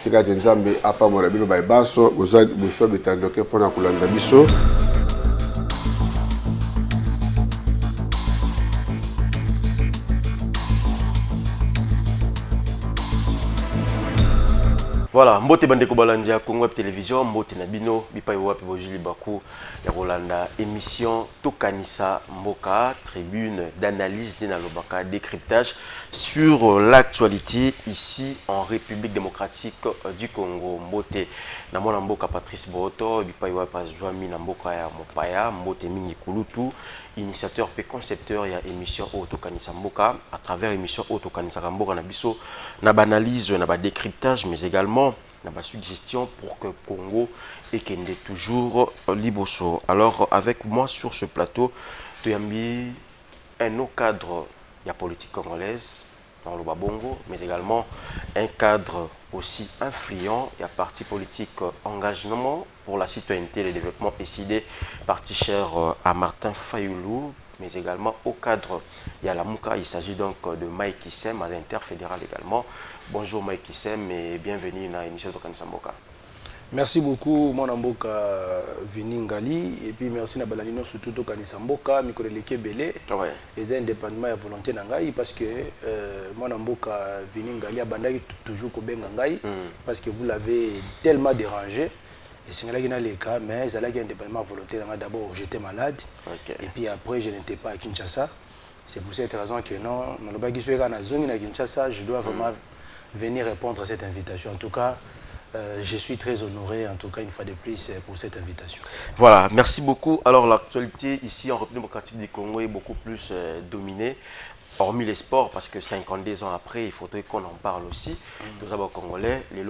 tika tenzambe apa mona bino ba baso boza boso betandoke pona kulanda biso. Voilà, mbote bande kobalandia Congo Web Télévision, mbote nabino bipai wapi bojuli baku ya Rolanda émission Tokanisa Mboka, tribune d'analyse de Nalobaka, décryptage sur l'actualité ici en République démocratique du Congo. Mbote namona mboka Patrice Boroto bipai wapi azwami na mboka ya Mopaya, mbote mingi kulutu, initiateur et concepteur ya émission Tokanisa Mboka à travers émission Tokanisa Mboka na biso na banalise na ba décryptage mais également na ba suggestion pour que Congo et Kende toujours liboso. Alors avec moi sur ce plateau tuyambi un autre cadre de la politique congolaise dans le Babongo mais également un cadre aussi influent il y a parti politique engagement pour la citoyenneté et le développement décidé parti cher à Martin Fayoulou mais également au cadre il y a la Mouka, il s'agit donc de Mike Issem à l'interfédéral également. Bonjour Mike Issem et bienvenue dans l'émission Tokanisa Mboka. Merci beaucoup mon amboka Vini Ngali et puis merci na balanino surtout Tokanisa Mboka mikolo leke belé et indépendamment ya volonté na ngai parce que mon amboka Vini Ngali abandaki toujours ko benga ngai parce que vous l'avez tellement dérangé et c'est là qu'il a les cas mais ça là qui indépendamment volonté na d'abord j'étais malade et puis après je n'étais pas à Kinshasa. C'est pour cette raison que non nalobaki soka na zone na Kinshasa je dois vraiment venir répondre à cette invitation. En tout cas, je suis très honoré, en tout cas, une fois de plus, pour cette invitation. Voilà, merci beaucoup. Alors, l'actualité ici en République démocratique du Congo est beaucoup plus dominée, hormis les sports, parce que 52 ans après, il faudrait qu'on en parle aussi. Nous avons Congolais, les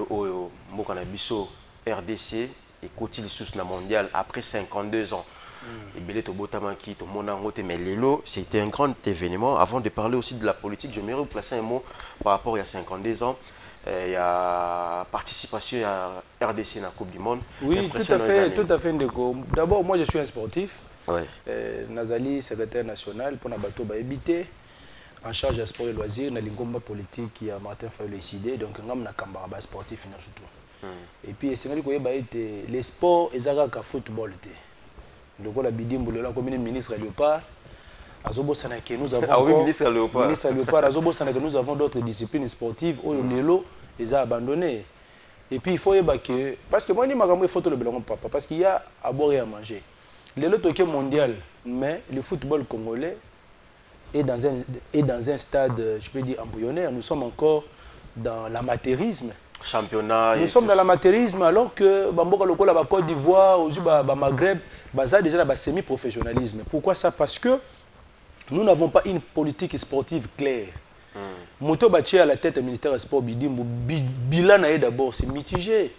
Mokanabiso, RDC et Kotili Sousna mondial après 52 ans. Et Belé Tobotamaki, Tomonangote, mais Lelo, c'était un grand événement. Avant de parler aussi de la politique, je j'aimerais vous placer un mot par rapport à il y a 52 ans. Il y a participation à RDC dans la Coupe du Monde. Oui, tout à fait. D'abord, moi je suis un sportif. Ouais. Nazali, secrétaire national pour Nabato Baébité, en charge des sports et loisirs, dans l'ingomba politique qui a Martin Fayulu décidé. Donc, nous avons un sportif surtout. Et puis, c'est les sports, ils ont un football. Donc, la Bidimbo, le commune ministre Léopard, nous avons d'autres disciplines sportives où les a abandonnées. Et puis il faut que parce que moi il faut le bilan papa parce qu'il y a à boire et à manger. Le loto mondial mais le football congolais est dans un stade je peux dire embryonnaire. Nous sommes encore dans l'amateurisme. Championnat. Nous sommes dans l'amateurisme alors que Bamboka Lokola, la Côte d'Ivoire, au Maghreb, ça déjà dans semi-professionnalisme. Pourquoi ça? Parce que nous n'avons pas une politique sportive claire. Moto Baché à la tête du ministère des Sports, bilan d'abord, c'est mitigé.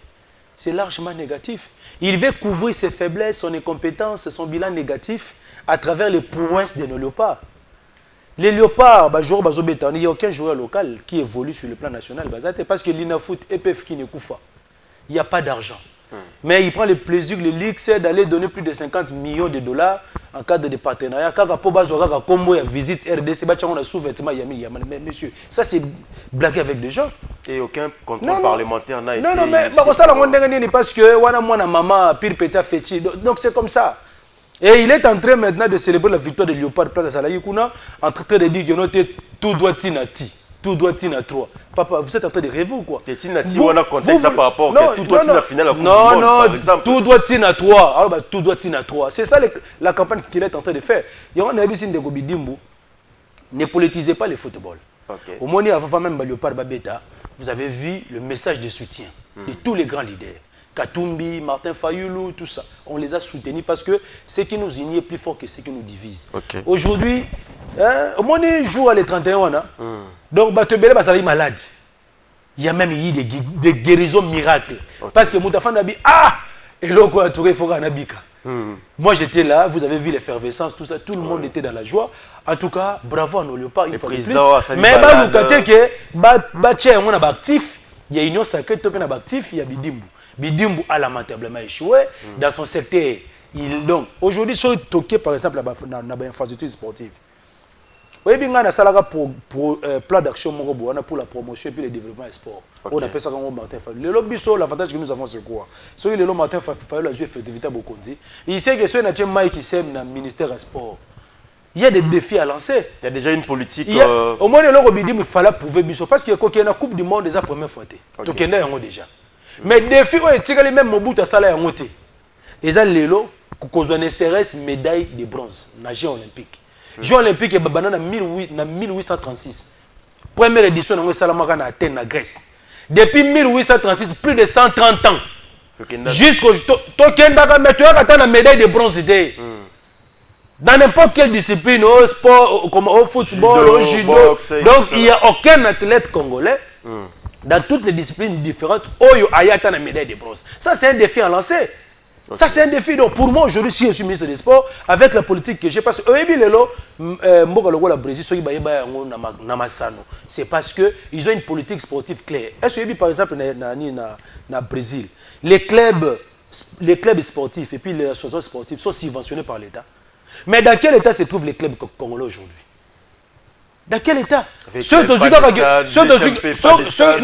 C'est largement négatif. Il veut couvrir ses faiblesses, son incompétence, son bilan négatif à travers les prouesses de nos léopards. Les léopards, il n'y a aucun joueur local qui évolue sur le plan national. Parce que l'INAFOOT et PF qui ne couvre pas. Il n'y a pas d'argent. Mais il prend le plaisir, le Ligue, c'est d'aller donner plus de 50 millions de dollars en cadre de partenariat. Quand il visite RDC, on a sous-vêtements, mais monsieur, ça c'est blaguer avec des gens. Et aucun contrôle parlementaire n'a été... Non, mais parce que maman, pire petit fétiche. Donc c'est comme ça. Et il est en train maintenant de célébrer la victoire de Léopard place à Salayikuna, en train de dire que tout doit tinati. Tout doit à 3. Papa, vous êtes en train de rêver ou quoi? On a compté ça par rapport à tout doit à finale. Non, tout doit à 3. Alors, tout doit à 3. C'est ça la campagne qu'il est en train de faire. Il y a un avis de Gobidimbu. Ne politisez pas le football. Au moment avant même Léopard Babeta, vous avez vu le message de soutien de tous les grands leaders. Katumbi, Martin Fayoulou, tout ça. On les a soutenus parce que ce qui nous unit est plus fort que ce qui nous divise. Aujourd'hui, au moins il joue à les 31 ans. Donc, Batebele est malade. Il y a même eu des guérisons miracles. Parce que Moutafan a dit et là, quoi, il faut qu'on abika. Moi, j'étais là, vous avez vu l'effervescence, tout ça, tout le monde était dans la joie. En tout cas, bravo à nos léopards, une fois de plus. Mais, on a actif, il y a Union Sacrée, il y a actif, il y a Bidimbu. Bidimbu a lamentablement échoué dans son secteur. Donc, aujourd'hui, sur Tokyo, par exemple, dans l'infrastructure sportive, oyebi nga na salaka pour plan d'action moko boana pour la promotion et puis le développement du sport. On appelle ça comme Martin Fayulu. Le biso l'avantage que nous avons c'est quoi? So le Martin Fayulu a joué effectivement Bokonzi. Il sait que ce n'a pas Mike qui sème dans le ministère du sport. Il y a des défis à lancer. Il y a déjà une politique. Au moins, il fallait prouver biso parce que quand il y a la Coupe du Monde déjà première fois. Donc il y a déjà. Mais défi ouais, tu sais même Mobutu sala ya ngote. Et ça lelo kozone CRS médaille de bronze na Jeux olympiques. Jeux olympiques et banana 1836. Première édition na salamaka na Athènes na Grèce. Depuis 1836 plus de 130 ans. Jusqu'au tokenda mettre la médaille de bronze idée. Dans n'importe quelle discipline, au sport, comme au football, au judo. Boxe, donc il n'y a aucun athlète congolais dans toutes les disciplines différentes où il y a une médaille de bronze. Ça, c'est un défi à lancer. Okay. Ça, c'est un défi. Donc, pour moi, aujourd'hui, si je suis ministre des Sports, avec la politique que j'ai, parce que c'est parce qu'ils ont une politique sportive claire. Est-ce que, par exemple, au Brésil, les clubs sportifs et puis les associations sportives sont subventionnés par l'État? Mais dans quel état se trouvent les clubs congolais aujourd'hui? Dans quel état? Ceux de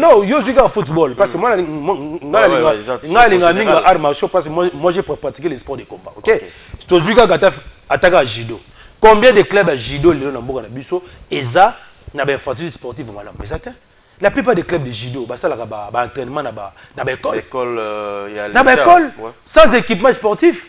non, ils jouent au football. Parce que moi, moi, j'ai pratiqué les sports de combat. Ok? C'est aux attaqué à judo. Combien de clubs à judo les gens et ça, n'a pas infrastructure sportive. La plupart des clubs de judo, ça là, entraînement dans l'école, sans équipement sportif.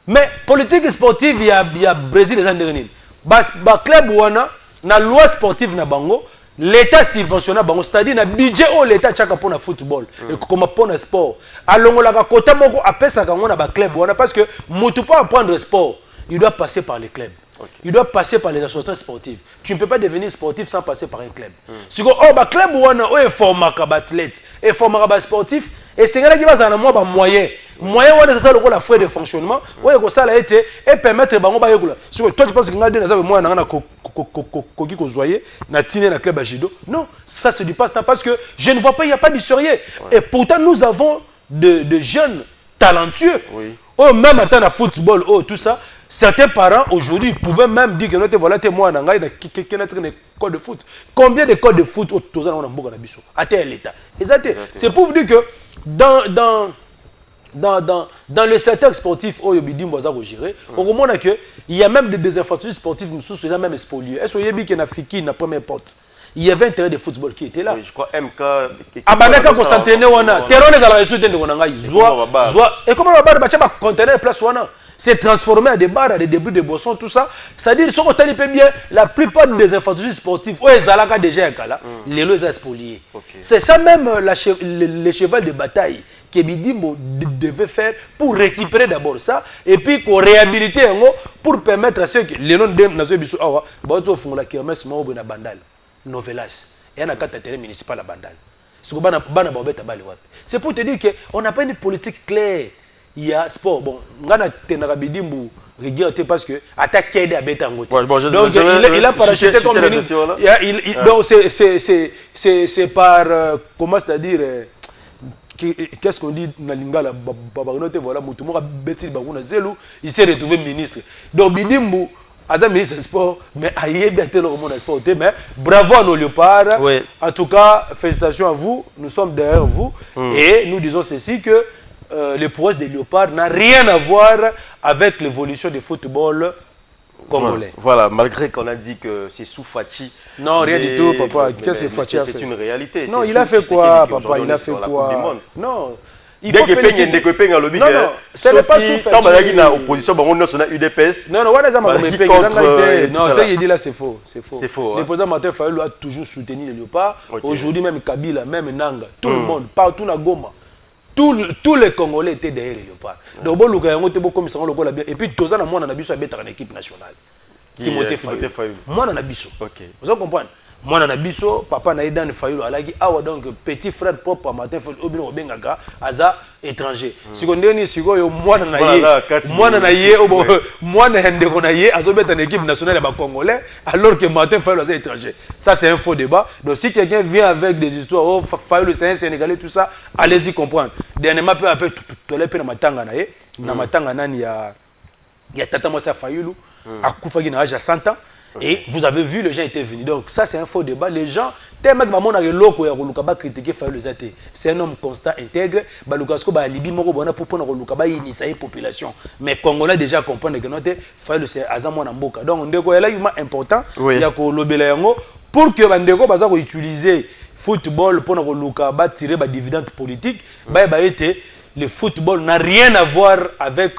Mais politique sportive, il y a Brésil les années dernières. Le club wana na loi sportive na bango, l'État subventionne bango, c'est-à-dire na budget où l'État tchaka pour le football et comme pour le sport. Alors la côté moko appelle ça quand on a club wana parce que mutu pas apprendre le sport, il doit passer par les clubs. Okay. Il doit passer par les associations sportives. Tu ne peux pas devenir sportif sans passer par un club. Si on a club wana ou est formé comme athlète, est formé comme sportif et c'est là qui va dans moi moyen. Moyen de ça le frais de fonctionnement ouais que ça a été et permettre bango ba yekula sur toi tu penses que ngade na za moi na koki ko zoyer na tiner na club à judo non ça se dépasse parce que je ne vois pas il y a pas d'historier et pourtant nous avons de jeunes talentueux oh même en temps de football oh tout ça certains parents aujourd'hui pouvaient même dire que notre voilà moi na ngai na code de foot combien de codes de foot au toza na mboka na biso à tel état c'est pour vous dire que dans le secteur sportif, on remarque qu'il y a même des infrastructures sportives qui sont même spoliées. Est-ce qu'il y a un Fiki, la première porte? Il y avait un terrain de football qui était là. Oui, je crois MK. Abanaka pour s'entraîner, on a. Terrain de la réseau de et comment on va faire conteneur place wana? C'est transformé en des bars, à des débris de boissons, tout ça. C'est-à-dire, si on peut bien, la plupart des infrastructures sportives, où ils ont déjà les lois sont spoliées. C'est ça même le cheval de bataille que Bidimbo devait faire pour récupérer d'abord ça, et puis pour réhabiliter pour permettre à ceux qui, les noms de Nazo Bissou Awa, Bato font la kermesse Maobo na Bandal, Novelas, et un acte terrain municipal à Bandal. C'est pour te dire qu'on n'a pas une politique claire. Il y a sport. Bon, ngana tenarabidimbu regarde parce que attaque à Betangote. Donc il a parachuté comme ministre. Donc c'est par comment c'est-à-dire qu'est-ce qu'on dit na lingala babanote voilà mutumura beti baguna zelu il s'est retrouvé ministre. Donc Bidimbu Azam ministre des sports mais aïe bien tel au monde sport mais bravo à nos léopards. En tout cas, félicitations à vous. Nous sommes derrière vous et nous disons ceci que le prouesse des léopards n'a rien à voir avec l'évolution du football congolais. Voilà, malgré qu'on a dit que c'est sous Fachi. Non, rien du tout, papa. Qu'est-ce que Fachi a fait? C'est une réalité. Non, il a fait quoi, papa? Il a fait quoi? Non. Il faut féliciter. Non, non, ce n'est pas sous Fachi. Quand on a dit l'opposition, on a UDPS. Non, non, ce qu'il dit là, c'est faux. C'est faux. Le président Martin Fayulu a toujours soutenu les léopards. Aujourd'hui, même Kabila, même Nanga, tout le monde, partout dans Goma. Tous les Congolais étaient derrière les léopards. Donc, et puis, tous les gens ont une équipe nationale. Timothée Fayulu. Moi, on a biso. Vous comprenez? Moi, on a biso. Papa Naïdan Fayulu. Alors, donc, petit frère propre à Martin Fayulu. Obino Bengaga, Aza, étranger. Si on dit, si on moi, on a yé, moi, on a yé, Azobet en équipe nationale congolais, alors que Martin Fayulu est étranger. Ça, c'est un faux débat. Donc, si quelqu'un vient avec des histoires, oh, Fayulu, c'est un Sénégalais, tout ça, allez-y comprendre. Dernièrement, après, tout le monde il y a Tata Moussa Fayulu, à Koufagi, à l'âge de 100 ans. Et vous avez vu, les gens étaient venus. Donc ça, c'est un faux débat. Les gens, tellement que maman a critiqué Fayulu Zate. C'est un homme constant, intègre. Balukasko ba alibi moko bona pour Roluka initier population. Mais Congolais déjà comprendre que notre Fayulu c'est azamo na mboka. Donc ndeko là il est important. Il y a ko lobela yango pour que bandeko baza ko utiliser football pour Roluka ba tirer ba dividende politique. Ba été le football n'a rien à voir avec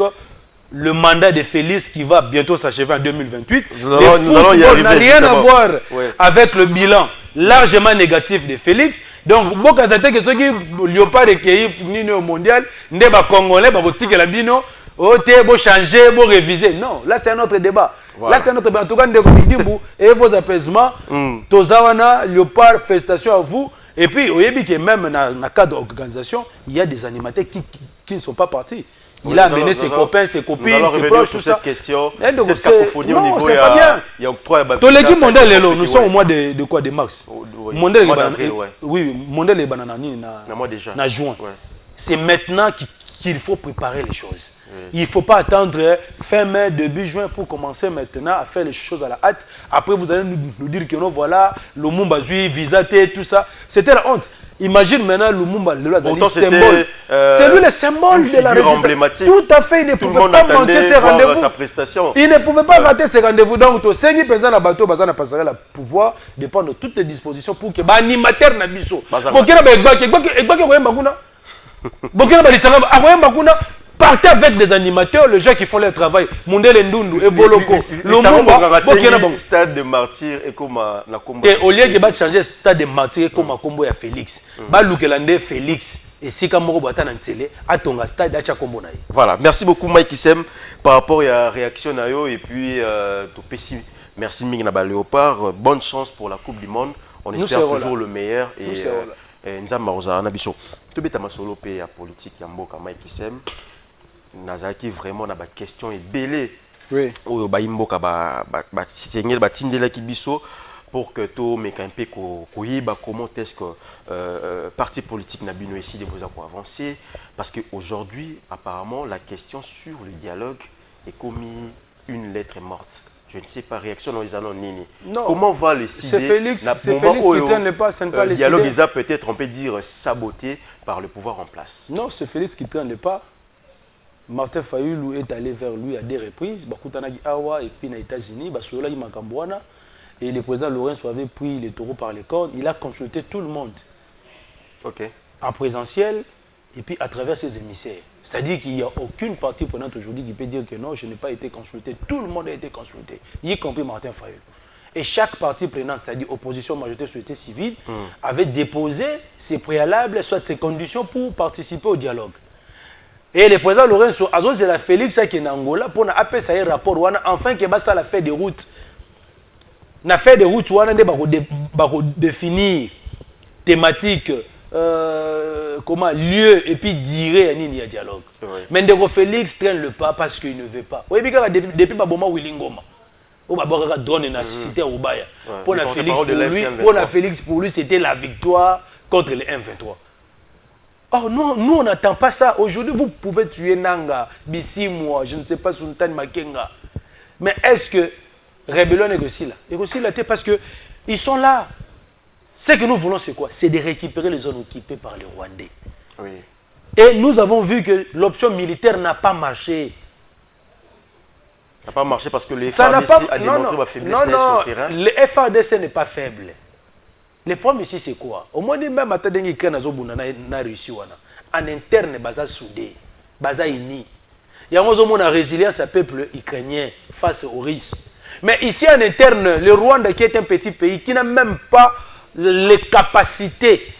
le mandat de Félix qui va bientôt s'achever en 2028. Nous allons y arriver. N'a rien à voir avec le bilan largement négatif de Félix. Donc, beaucoup de que ceux qui n'ont pas recueilli au mondial, ne pas congolais, pas que la bino, changer, réviser. Non, là c'est un autre débat. Là c'est un autre débat. En tout cas, et vos apaisements, Tozawana, Léopard, félicitations à vous. Et puis, vous voyez que même dans le cadre d'organisation, il y a des animateurs qui ne sont pas partis. Il a amené ses copains, ses copines, ses proches, tout ça. Cette question, cette cacophonie au niveau, c'est pas bien. Il y a octroi. Tous l'équipe mondiale, nous sommes au mois de quoi, de mars. Mondial, oui, mondial est en juin. C'est maintenant qu'il faut préparer les choses. Il ne faut pas attendre fin mai, début juin pour commencer maintenant à faire les choses à la hâte. Après, vous allez nous dire que non, voilà, Lumumba Zui, Visaté, tout ça. C'était la honte. Imagine maintenant Lumumba, le symbole. C'est lui le symbole de la résistance. Tout à fait, il ne pouvait pas manquer ses rendez-vous. Il ne pouvait pas rater ses rendez-vous. Donc, tout ce qui est dans le bateau, il passerait le pouvoir de prendre toutes les dispositions pour que l'animateur n'abisse pas. Partez avec des animateurs, les gens qui font leur travail. Mondele Ndundu, Evoloko, Lumumba, stade de martyr et comme la combo. Au lieu de changer stade de martyr comme la combo à Félix, Balukelande Félix et Sikamoro Batan Télé, à ton stade à Chakombo. Voilà, merci beaucoup Mike Issem par rapport à la réaction Nayo et puis merci Migna Léopard. Bonne chance pour la Coupe du Monde. On espère toujours le meilleur et nous avons Nabiso. Tout bête à solo pays à politique Yamboka Mike Issem. Nazaki vraiment na ba question et belé oui o ba imboka ba singel ba tindela ki biso pour que to mekampe ko yiba comment est-ce que parti politique na bino ici de vous avancer parce que aujourd'hui apparemment la question sur le dialogue est commis une lettre morte. Je ne sais pas, réaction dans les annonces Nini. Non. Comment va le CID? C'est Félix qui traîne le pas, ce n'est pas le dialogue déjà peut-être on peut dire saboté par le pouvoir en place. Non, c'est Félix qui traîne le pas. Martin Fayulu est allé vers lui à des reprises. Bakutanagi Awa et puis aux États-Unis, Basoyola Imakambouana. Et le président Lorenzo avait pris les taureaux par les cornes. Il a consulté tout le monde. Ok. En présentiel et puis à travers ses émissaires. C'est-à-dire qu'il n'y a aucune partie prenante aujourd'hui qui peut dire que non, je n'ai pas été consulté. Tout le monde a été consulté, y compris Martin Fayulu. Et chaque partie prenante, c'est-à-dire opposition, majorité, société civile, avait déposé ses préalables, soit ses conditions pour participer au dialogue. Et le président Lorenzo Azo, c'est la Félix qui est en Angola pour appeler ça un rapport enfin que ça la fait des routes. Na fait des routes on a définir thématique comment lieu et puis dire il y a dialogue. Mais Ndeko Félix traîne le pas parce qu'il ne veut pas. Oui bien depuis Baboma Willingoma. On va boire drone na cité Ubaya. Pour la Félix pour lui c'était la victoire contre les M23. Oh non, nous on n'attend pas ça. Aujourd'hui, vous pouvez tuer Nanga, Bissimwa, je ne sais pas, Sultan Makenga. Mais est-ce que Rébellion négocie là? Négocie là parce qu'ils sont là. Ce que nous voulons, c'est quoi? C'est de récupérer les zones occupées par les Rwandais. Oui. Et nous avons vu que l'option militaire n'a pas marché. Ça n'a pas marché parce que les FARDC a démontré ma faiblesse sur le terrain. Le FARDC n'est pas faible. Le problème ici, c'est quoi? Au moins, même à Tadenghi Kanazo n'a réussi. En interne, baza soudé, baza uni. Il y a une résilience à peuple ukrainien face aux Russes. Mais ici, en interne, le Rwanda, qui est un petit pays, qui n'a même pas les capacités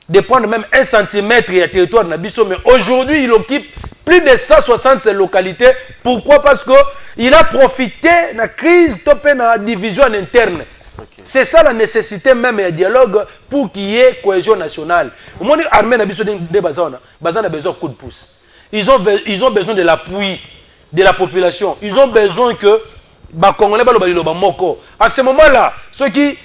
de prendre même 1 centimètre de territoire de Nabiso, mais aujourd'hui, il occupe plus de 160 localités. Pourquoi? Parce qu'il a profité de la crise, de la division en interne. Okay. C'est ça la nécessité même du dialogue pour qu'il y ait cohésion nationale. Au moins, l'armée n'a besoin de coup de pouce. Ils ont besoin de l'appui de la population. Ils ont besoin que les Congolais à ce moment-là, ceux qui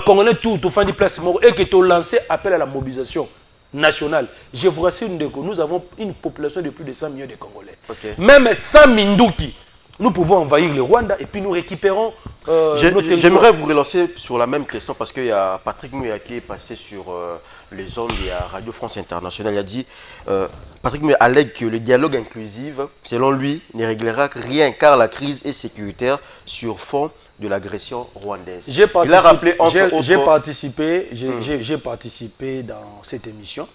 Congolais tout fin de place et qui ont lancé appel à la mobilisation nationale. Je vous rassure que nous avons une population de plus de 100 millions de Congolais. Okay. Même 100 Minduki. nous pouvons envahir le Rwanda et puis nous récupérons J'aimerais vous relancer sur la même question parce qu'il y a Patrick Mouya qui est passé sur les ondes de Radio France Internationale. Il a dit, Patrick Mouya allègue que le dialogue inclusif, selon lui, ne réglera rien car la crise est sécuritaire sur fond de l'agression rwandaise. J'ai participé dans cette émission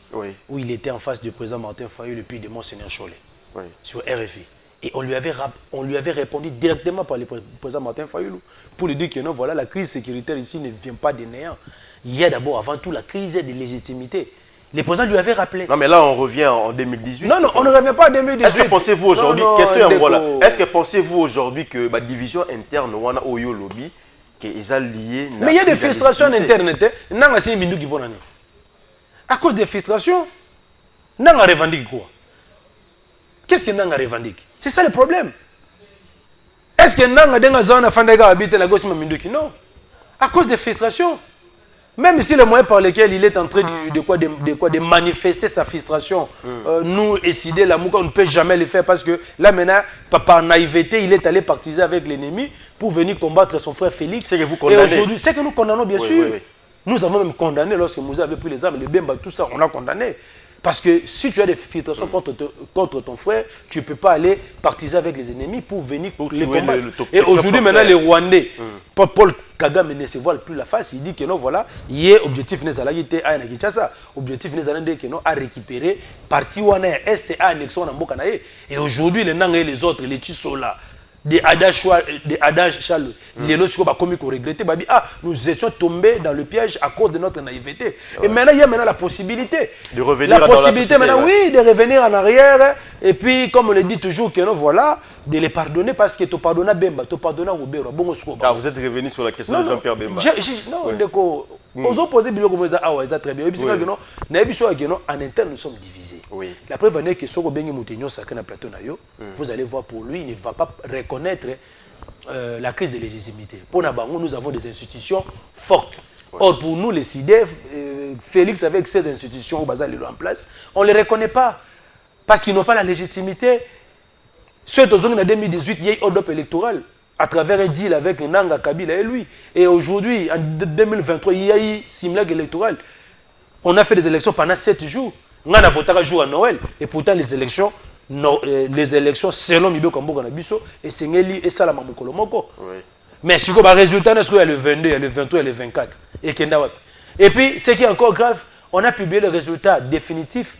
où il était en face du président Martin Fayulu et puis de Monseigneur Cholet sur RFI. Et on lui avait répondu directement par le président Martin Fayulu pour lui dire que non, voilà, la crise sécuritaire ici ne vient pas des néants. Il y a d'abord, avant tout, la crise de légitimité. Le président lui avait rappelé. Non, mais là, on revient en 2018. Non, on ne revient pas en 2018. Est-ce que pensez-vous aujourd'hui, est-ce que pensez-vous aujourd'hui que la division interne, wana oyo lobby, que est liée. Mais il y a des frustrations internes. À cause des frustrations, on revendique quoi? Qu'est-ce que Nanga revendique? C'est ça le problème. Est-ce que Nanga denga zona fandega habite la gauche Minduki? Non. À cause des frustrations. Même si le moyen par lequel il est en train de manifester sa frustration, nous, Essidé, la Mouka, on ne peut jamais le faire parce que là maintenant, par naïveté, il est allé partiser avec l'ennemi pour venir combattre son frère Félix. C'est que vous condamnez. Et aujourd'hui, c'est que nous condamnons bien sûr. Oui. Nous avons même condamné lorsque Moussa avait pris les armes, le Bemba, tout ça, on a condamné. Parce que si tu as des filtrations contre ton frère, tu ne peux pas aller partiser avec les ennemis pour venir les combattre. Et aujourd'hui, maintenant, les Rwandais, Paul Kagame ne se voile plus la face. Il dit que non, voilà, il y a objectif Nezalagité à Kinshasa. Objectif Nezalagité que non à récupérer parti Wana Est à annexer Mboka Naye. Et aujourd'hui, les Nanga et les autres, les Tissola, des Adage Chalo, les lorsqu'on va commis qu'on regrettait, nous étions tombés dans le piège à cause de notre naïveté. Et maintenant, il y a maintenant la possibilité. De revenir la possibilité maintenant, oui, de revenir en arrière. Et puis, comme on le dit toujours, que non, voilà, de les pardonner parce que tu pardonnes Bemba, tu pardonnes Roubero. Bon, vous êtes revenu sur la question de Jean-Pierre Bemba. Non, aux opposés, très bien. En interne, nous sommes divisés. La preuve est que si vous avez vous allez voir pour lui, il ne va pas reconnaître la crise de légitimité. Pour Nabango, nous avons des institutions fortes. Or, pour nous, les CIDEF, Félix, avec ces institutions au Bazar, en place, on ne les reconnaît pas. Parce qu'ils n'ont pas la légitimité. Soit en 2018, il y a eu un ordre électoral à travers un deal avec Nanga Kabila et lui. Et aujourd'hui, en 2023, il y a eu simulacre électoral. On a fait des élections pendant 7 jours. On a voté un jour à Noël. Et pourtant, les élections selon Mibo Kambo Kanabiso, et Sengeli et Salama Mokolomoko. Mais si le résultat, il y a le 22, il y a le 23, il y a le 24. Et puis, ce qui est encore grave, on a publié le résultat définitif.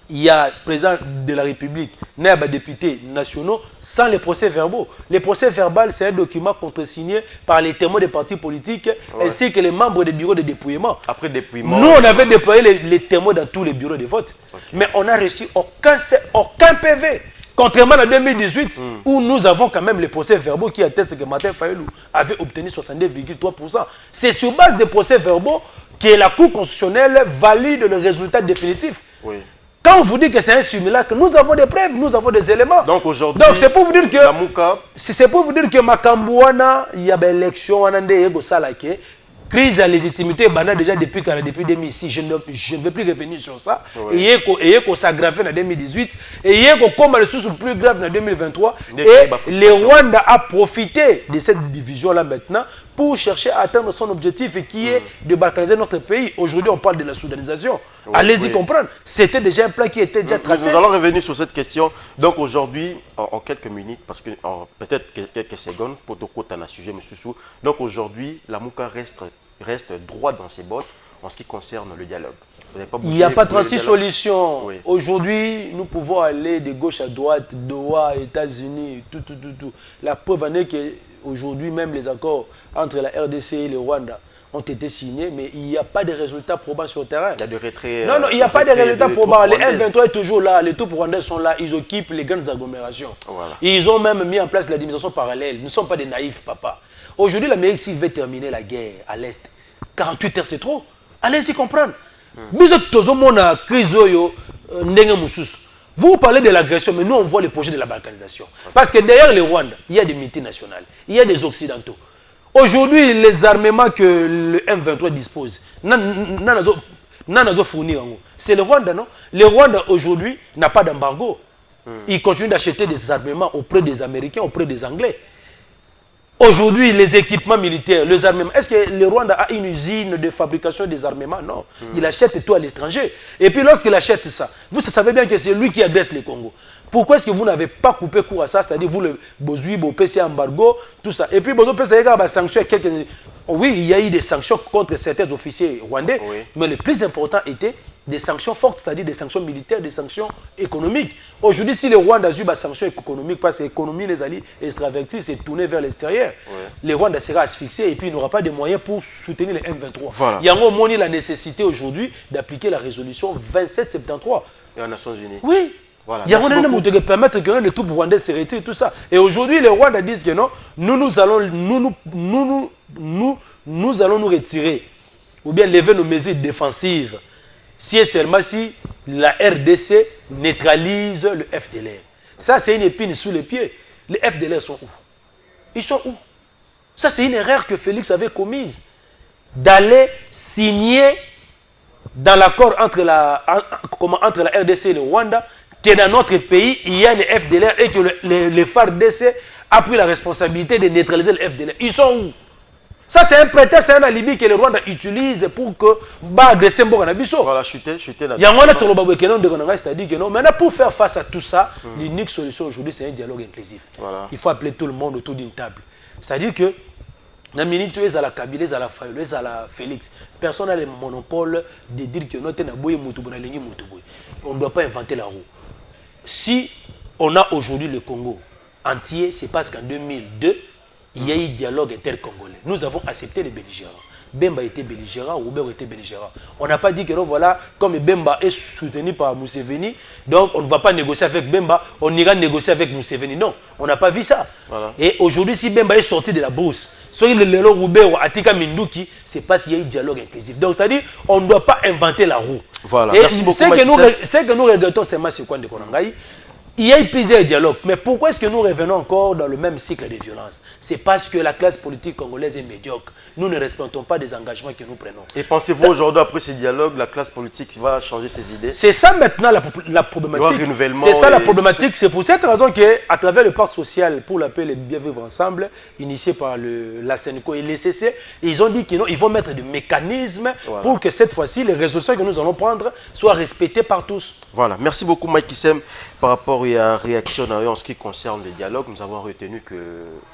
Il y a le président de la République, des députés nationaux, sans les procès-verbaux. Les procès-verbaux, c'est un document contresigné par les témoins des partis politiques ainsi que les membres des bureaux de dépouillement. Après dépouillement. Nous, on avait déployé les témoins dans tous les bureaux de vote. Mais on n'a reçu aucun PV. Contrairement à 2018, où nous avons quand même les procès-verbaux qui attestent que Martin Fayulu avait obtenu 62,3%. C'est sur base des procès-verbaux que la Cour constitutionnelle valide le résultat définitif. Quand on vous dit que c'est un simulacre, nous avons des preuves, nous avons des éléments. Donc aujourd'hui, c'est pour vous dire que c'est pour vous dire que Makambouana, il y a une élection, crise à légitimité, déjà depuis 2006. Je ne vais plus revenir sur ça. Et il y a s'aggraver en 2018. Et il y a comme les choses plus graves en 2023. Et le Rwanda a profité de cette division-là maintenant pour chercher à atteindre son objectif qui est de balkaniser notre pays. Aujourd'hui, on parle de la soudanisation. Allez-y comprendre. C'était déjà un plan qui était déjà tracé. Nous allons revenir sur cette question. Donc aujourd'hui, en quelques minutes, parce que peut-être quelques secondes, pour un sujet, M. Sou. Donc aujourd'hui, la Mouka reste droit dans ses bottes en ce qui concerne le dialogue. Il n'y a pas 36 solutions. Aujourd'hui, nous pouvons aller de gauche à droite, Doha, États-Unis, tout. La preuve en est qu'aujourd'hui, même les accords entre la RDC et le Rwanda ont été signés, mais il n'y a pas de résultats probants sur le terrain. Il y a de retrait. Non, il n'y a pas de résultats probants. Les M23 est toujours là, les troupes rwandaises sont là, ils occupent les grandes agglomérations. Ils ont même mis en place l'administration parallèle. Nous ne sommes pas des naïfs, papa. Aujourd'hui, l'Amérique, s'il veut terminer la guerre à l'Est, 48 heures, c'est trop. Allez-y comprendre. Vous parlez de l'agression, mais nous, on voit les projets de la balkanisation. Parce que derrière le Rwanda, il y a des multinationales, il y a des Occidentaux. Aujourd'hui, les armements que le M23 dispose, c'est le Rwanda, non? Le Rwanda, aujourd'hui, n'a pas d'embargo. Ils continuent d'acheter des armements auprès des Américains, auprès des Anglais. Aujourd'hui, les équipements militaires, les armements, est-ce que le Rwanda a une usine de fabrication des armements? Non. Il achète tout à l'étranger. Et puis lorsqu'il achète ça, vous savez bien que c'est lui qui agresse les Congo. Pourquoi est-ce que vous n'avez pas coupé court à ça? C'est-à-dire, vous, le Bozui, le PC embargo, tout ça. Et puis, il y a des sanctions. Oui, il y a eu des sanctions contre certains officiers rwandais, oui. Mais le plus important était des sanctions fortes, c'est-à-dire des sanctions militaires, des sanctions économiques. Aujourd'hui, si le Rwanda a eu des sanctions économiques, parce que l'économie, les alliés extravertis, s'est tournée vers l'extérieur, oui. Le Rwanda sera asphyxié et puis il n'aura pas de moyens pour soutenir les M23. Voilà. Il y a au moins la nécessité aujourd'hui d'appliquer la résolution 2773. Et aux Nations Unies. Oui. Voilà, il y a un moment de permettre que les troupes rwandaises se retirent, tout ça. Et aujourd'hui, les Rwandais disent que non, nous allons nous retirer ou bien lever nos mesures défensives si et seulement si la RDC neutralise le FDLR. Ça, c'est une épine sous les pieds. Les FDLR sont où? Ils sont où? Ça, c'est une erreur que Félix avait commise. D'aller signer dans l'accord entre la RDC et le Rwanda que dans notre pays, il y a les FDLR et que le FARDC a pris la responsabilité de neutraliser le FDLR. Ils sont où? Ça, c'est un prétexte, c'est un alibi que le Rwanda utilise pour que agresser Mboka Nabiso. Voilà, chuter là. Il y a un c'est-à-dire que non. Maintenant, pour faire face à tout ça, l'unique solution aujourd'hui, c'est un dialogue inclusif. Voilà. Il faut appeler tout le monde autour d'une table. C'est-à-dire que, dans la minute, tu es à la Kabila, à la Fayolo, à la Félix. Personne n'a le monopole de dire que notre on ne doit pas inventer la roue. Si on a aujourd'hui le Congo entier, c'est parce qu'en 2002, il y a eu dialogue intercongolais. Nous avons accepté les belligérants. Bemba était belligérant, Oubert était belligérant. On n'a pas dit que non, voilà, comme Bemba est soutenu par Museveni, donc on ne va pas négocier avec Bemba, on ira négocier avec Museveni. Non, on n'a pas vu ça. Voilà. Et aujourd'hui, si Bemba est sorti de la bourse, soit il est le Oubert ou Atika Minduki, c'est parce qu'il y a eu dialogue inclusif. Donc, c'est-à-dire, on ne doit pas inventer la roue. Voilà. Et merci beaucoup. Ce que nous regrettons, c'est quoi de Konangaï. Il y a eu plusieurs dialogues, mais pourquoi est-ce que nous revenons encore dans le même cycle de violence? C'est parce que la classe politique congolaise est médiocre. Nous ne respectons pas des engagements que nous prenons. Et pensez-vous aujourd'hui, après ces dialogues, la classe politique va changer ses idées? C'est ça maintenant la problématique. C'est ça la problématique. C'est pour cette raison qu'à travers le pacte social pour l'appeler les Bien Vivre Ensemble, initié par la SENCO et l'ECC, ils ont dit qu'ils vont mettre des mécanismes pour que cette fois-ci, les résolutions que nous allons prendre soient respectées par tous. Voilà. Merci beaucoup, Mike Kissem. Par rapport à la réaction en ce qui concerne le dialogue, nous avons retenu que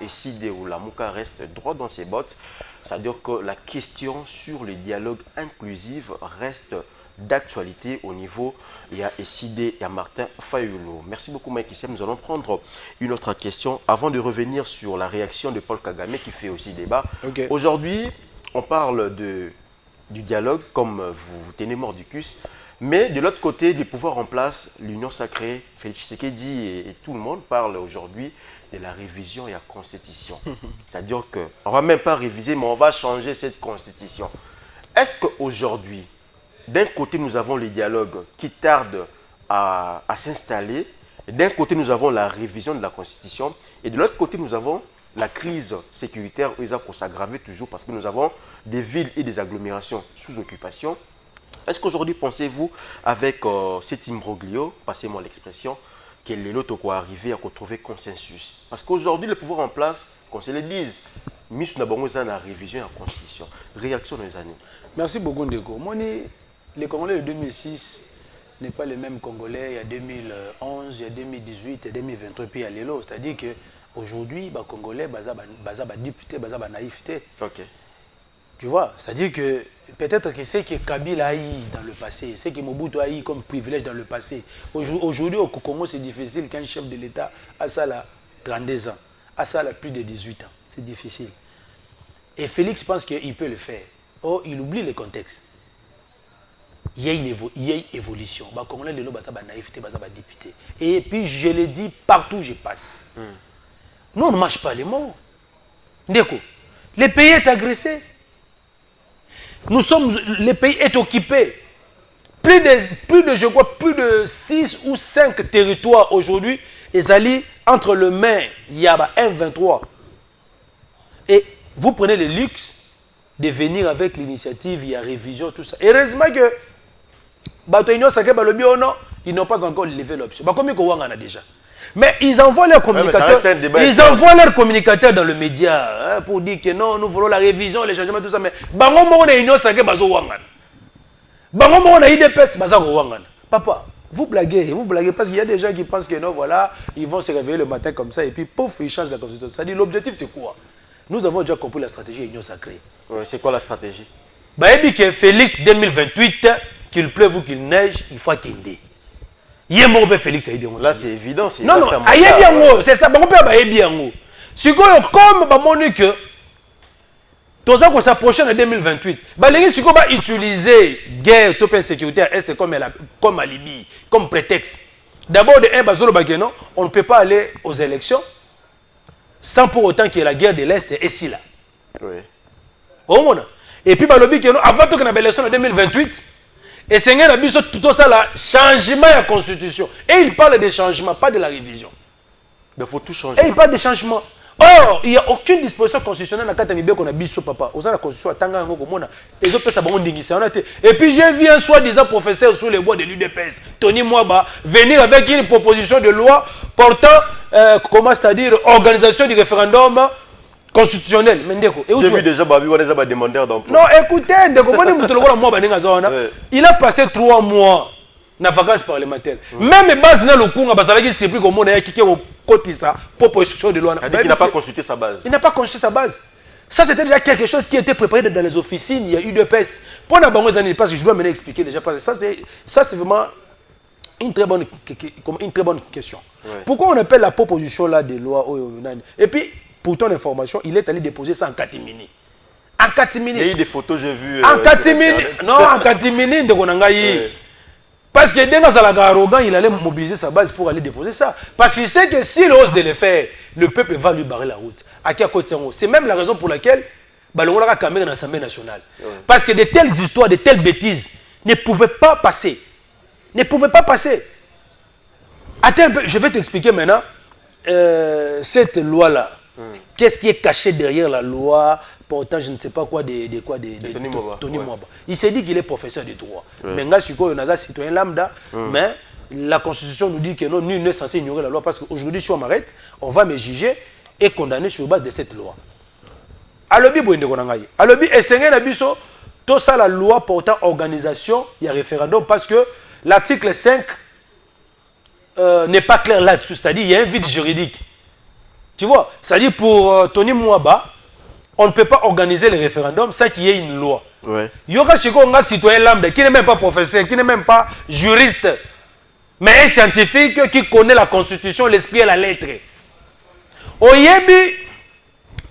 Esside ou Lamuka reste droit dans ses bottes. C'est-à-dire que la question sur le dialogue inclusif reste d'actualité au niveau. Il y a Esside et Martin Fayulu. Merci beaucoup, Mike Kissem. Nous allons prendre une autre question avant de revenir sur la réaction de Paul Kagame qui fait aussi débat. Okay. Aujourd'hui, on parle du dialogue comme vous tenez mordicus. Mais de l'autre côté, les pouvoirs en place, l'Union sacrée, Félix Tshisekedi et tout le monde parlent aujourd'hui de la révision de la Constitution. C'est-à-dire qu'on ne va même pas réviser, mais on va changer cette Constitution. Est-ce qu'aujourd'hui, d'un côté, nous avons les dialogues qui tardent à s'installer, d'un côté, nous avons la révision de la Constitution, et de l'autre côté, nous avons la crise sécuritaire où ils ont s'aggraver toujours parce que nous avons des villes et des agglomérations sous occupation. Est-ce qu'aujourd'hui, pensez-vous, avec cet imbroglio, passez-moi l'expression, que les lots vont arriver à trouver consensus? Parce qu'aujourd'hui, le pouvoir en place, qu'on se le dise, mis sur la révision de la Constitution. Réaction dans les années. Merci beaucoup, Ndeko. Moi, les Congolais de 2006 n'est pas les mêmes Congolais il y a 2011, il y a 2018, il y a 2023, puis il y a l'élo. C'est-à-dire qu'aujourd'hui, les Congolais, ils députés, ils ont naïveté. Ok. Tu vois, c'est-à-dire que peut-être que c'est que Kabila a eu dans le passé, c'est que Mobutu a eu comme privilège dans le passé. Aujourd'hui, au Congo, c'est difficile qu'un chef de l'État a ça là 32 ans, a ça là plus de 18 ans. C'est difficile. Et Félix pense qu'il peut le faire. Or, il oublie le contexte. Il y a une évolution. Les Congolais, ils ont naïveté, ils ont député. Et puis, je le dis partout où je passe. Nous, on ne marche pas les mots. Ndeko, le pays est agressé. Le pays est occupé. Plus de 6 ou 5 territoires aujourd'hui, ils allient entre le main, il y a M23. Et vous prenez le luxe de venir avec l'initiative, il y a révision, tout ça. Heureusement que Ils n'ont pas encore levé l'option. Bah, combien qu'on a déjà? Mais ils envoient leurs communicateurs, dans le média pour dire que non, nous voulons la révision, les changements, tout ça. Mais bango on a union sacrée bazo wangana. Bango on a IDPS bazo wangana. Papa, vous blaguez parce qu'il y a des gens qui pensent que non, voilà, ils vont se réveiller le matin comme ça et puis pouf, ils changent la constitution. C'est-à-dire l'objectif c'est quoi? Nous avons déjà compris la stratégie union sacrée. Ouais, c'est quoi la stratégie? Bah et puis que Félix 2028, qu'il pleuve ou qu'il neige, il faut attendre. Félix là c'est évident, c'est non, c'est ça, on peut bien. Si comme Monique, tout ça qu'on s'approche en 2028, si on va utiliser guerre, top insécurité à Est comme alibi, comme prétexte. D'abord, on ne peut pas aller aux élections sans pour autant que la guerre de l'Est est ici là. Oui. Et puis, avant qu'on ait l'élection en 2028, et c'est tout ça là, changement de la constitution. Et il parle de changement, pas de la révision. Il faut tout changer. Et il parle de changement. Or, il n'y a aucune disposition constitutionnelle dans le cas qu'on a biso papa. Au sein de la constitution, et puis j'ai vu un soi-disant professeur sous les bois de l'UDPS, Tony Mwaba, venir avec une proposition de loi portant, comment c'est-à-dire, organisation du référendum constitutionnel. J'ai vu déjà Babi Waneza demandeur d'emploi. Non, écoutez, il a passé 3 mois dans la vacance parlementaire. Même base dans le Congo, c'est plus comme on a qui cotisa proposition de loi. Il n'a pas consulté sa base. Il n'a pas consulté sa base. Ça, c'était déjà quelque chose qui était préparé dans les officines. Il y a eu de PES. Pour la banque d'année, parce que je dois me expliquer déjà. Ça, c'est vraiment une très bonne question. Ouais. Pourquoi on appelle la proposition là de loi? Et puis, pour ton information, il est allé déposer ça en catimini. En catimini. Il y a eu des photos, j'ai vu. En catimini. Non, en catimini, de Konangayi. Parce que dès arrogant, il allait mobiliser sa base pour aller déposer ça. Parce qu'il sait que s'il ose de le faire, le peuple va lui barrer la route. C'est même la raison pour laquelle Balongo a caméra dans l'Assemblée nationale. Parce que de telles histoires, de telles bêtises ne pouvaient pas passer. Ne pouvaient pas passer. Attends un peu, je vais t'expliquer maintenant cette loi-là. Qu'est-ce qui est caché derrière la loi portant je ne sais pas quoi de Tony Mwaba. Il s'est dit qu'il est professeur de droit. Mais là, je suis un citoyen lambda, mais la Constitution nous dit que non, nul n'est censé ignorer la loi parce qu'aujourd'hui, si on m'arrête, on va me juger et condamner sur base de cette loi. Alobi Boende Konangayi. Alobi Essengen Nabiso, tout ça, la loi portant organisation, il y a référendum parce que l'article 5 n'est pas clair là-dessus. C'est-à-dire qu'il y a un vide juridique. Tu vois, c'est-à-dire pour Tony Mwaba, on ne peut pas organiser le référendum sans qu'il y ait une loi. Il y aura un citoyen lambda qui n'est même pas professeur, qui n'est même pas juriste, mais un scientifique qui connaît la Constitution, l'esprit et la lettre. Au Yebi,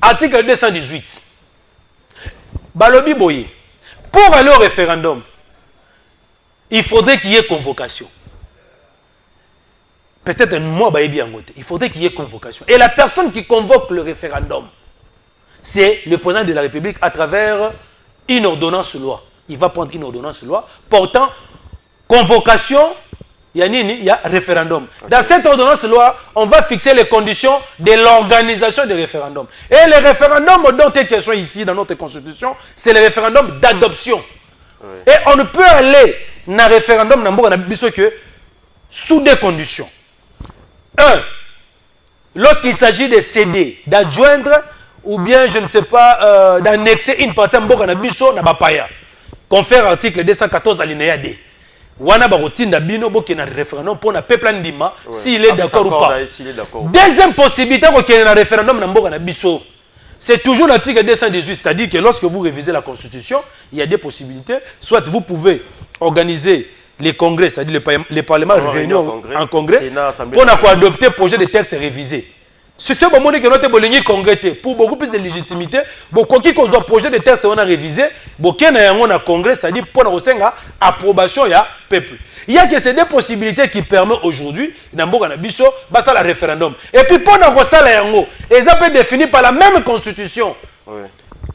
article 218, Balobi Boye, pour aller au référendum, il faudrait qu'il y ait convocation. Peut-être un mois, il faudrait qu'il y ait convocation. Et la personne qui convoque le référendum, c'est le président de la République à travers une ordonnance loi. Il va prendre une ordonnance loi portant convocation, il y a référendum. Dans cette ordonnance loi, on va fixer les conditions de l'organisation des référendums. Et le référendum dont est question ici dans notre constitution, c'est le référendum d'adoption. Et on ne peut aller dans le référendum que sous des conditions. 1. Lorsqu'il s'agit de céder, d'adjoindre ou bien, je ne sais pas, d'annexer une partie de Mboka Nabiso na Bapaya. Confère article 214 alinéa D. Wana barotinda bino boke na référendum pour na peuple ndima s'il est d'accord ou pas. Deuxième possibilité qu'on ait un référendum na Mboka Nabiso. C'est toujours l'article 218, c'est-à-dire que lorsque vous révisez la Constitution, il y a des possibilités. Soit vous pouvez organiser les congrès, c'est-à-dire les parlements réunis en congrès, pour adopter un projet de texte révisé. Si ce moment que notre boligny congrès pour beaucoup plus de légitimité, beaucoup qui cause un projet de texte on a révisé, beaucoup na congrès, c'est-à-dire pour la approbation ya peuple. Il y a que ces deux possibilités qui permettent aujourd'hui na mboka na biso basa la référendum. Et puis pour na ça la yango, et ça peut défini par la même constitution.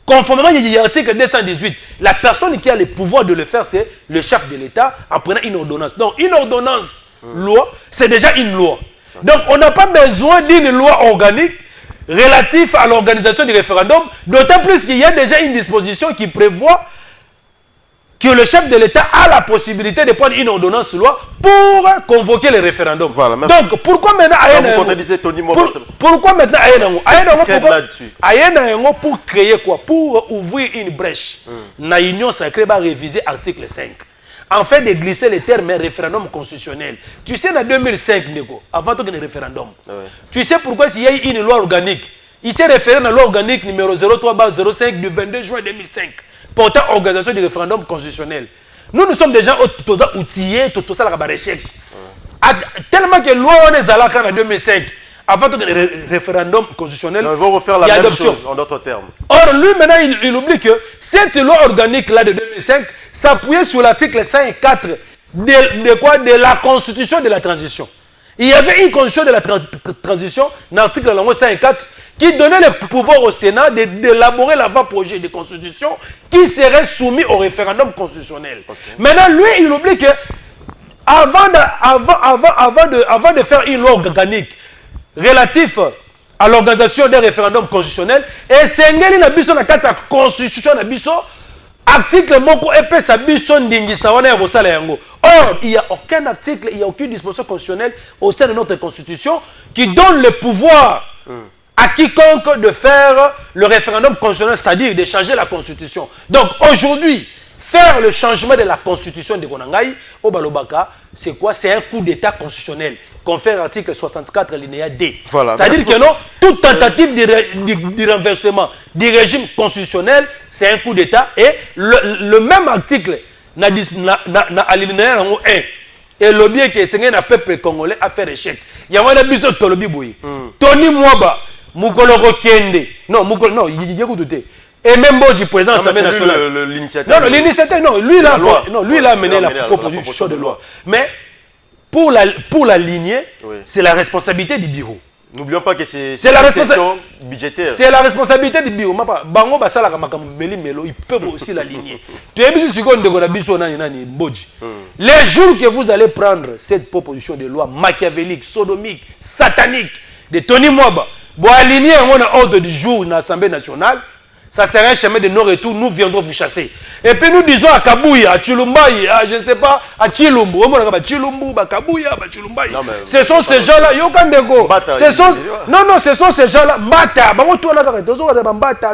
Conformément à l'article 218, la personne qui a le pouvoir de le faire, c'est le chef de l'État en prenant une ordonnance. Donc, une ordonnance, loi, c'est déjà une loi. Donc, on n'a pas besoin d'une loi organique relative à l'organisation du référendum, d'autant plus qu'il y a déjà une disposition qui prévoit que le chef de l'État a la possibilité de prendre une ordonnance loi pour convoquer le référendum. Voilà, donc, pourquoi maintenant pourquoi maintenant pour créer quoi? Pour ouvrir une brèche. La Union sacrée va réviser l'article 5. En fait, de glisser les termes référendum constitutionnel. Tu sais, en 2005, Neko, avant tout le référendum, tu sais pourquoi s'il y a eu une loi organique, il s'est référé à la loi organique numéro 03/05 du 22 juin 2005. Portant organisation du référendum constitutionnel. Nous sommes déjà outillés, tout ça, la recherche. Tellement que loi on est allé en 2005, avant le référendum constitutionnel, ils vont refaire la même chose en d'autres termes. Or, lui, maintenant, il oublie que cette loi organique-là de 2005 s'appuyait sur l'article 54 de la Constitution de la transition. Il y avait une constitution de la transition, l'article 54, qui donnait le pouvoir au Sénat d'élaborer l'avant-projet de constitution qui serait soumis au référendum constitutionnel. Maintenant, lui, il oublie que avant de faire une loi organique relative à l'organisation d'un référendum constitutionnel, et Sengeli n'a pas la constitution n'a article moko épais sa bison ndingisa wana ya bosala yango. Or, il n'y a aucun article, il n'y a aucune disposition constitutionnelle au sein de notre constitution qui donne le pouvoir à quiconque de faire le référendum constitutionnel, c'est-à-dire de changer la constitution. Donc aujourd'hui, faire le changement de la constitution de Konangaï au Balobaka, c'est quoi? C'est un coup d'état constitutionnel. Confère article 64 alinéa D. Voilà, c'est-à-dire que non, toute tentative de renversement du régime constitutionnel, c'est un coup d'état. Et le même article na alinéa 1 et le bien que c'est un peuple congolais a fait échec. Il y a un biso tolobi boui. Tony Mwaba, Mukolo Kende. Non, il y a douté. Et même bon du président de l'Assemblée nationale. L'initiateur. Non, l'initiateur, non, lui il a amené la proposition de loi. Mais pour la lignée, c'est la responsabilité du bureau. N'oublions pas que c'est la responsabilité budgétaire. C'est la responsabilité du bureau. Bango basala ils peuvent aussi l'aligner. Tu as vu ce qu'on dit. Les jours que vous allez prendre cette proposition de loi machiavélique, sodomique, satanique de Tony Mwaba, pour aligner un ordre du jour dans l'Assemblée nationale, ça sera un chemin de non-retour, nous viendrons vous chasser. Et puis nous disons à Kabouya, à Chilumbaï, à je ne sais pas, à Chilumbu, à Kabouya, à Chilumbaï. Ce sont ces gens-là, ce sont ces gens-là,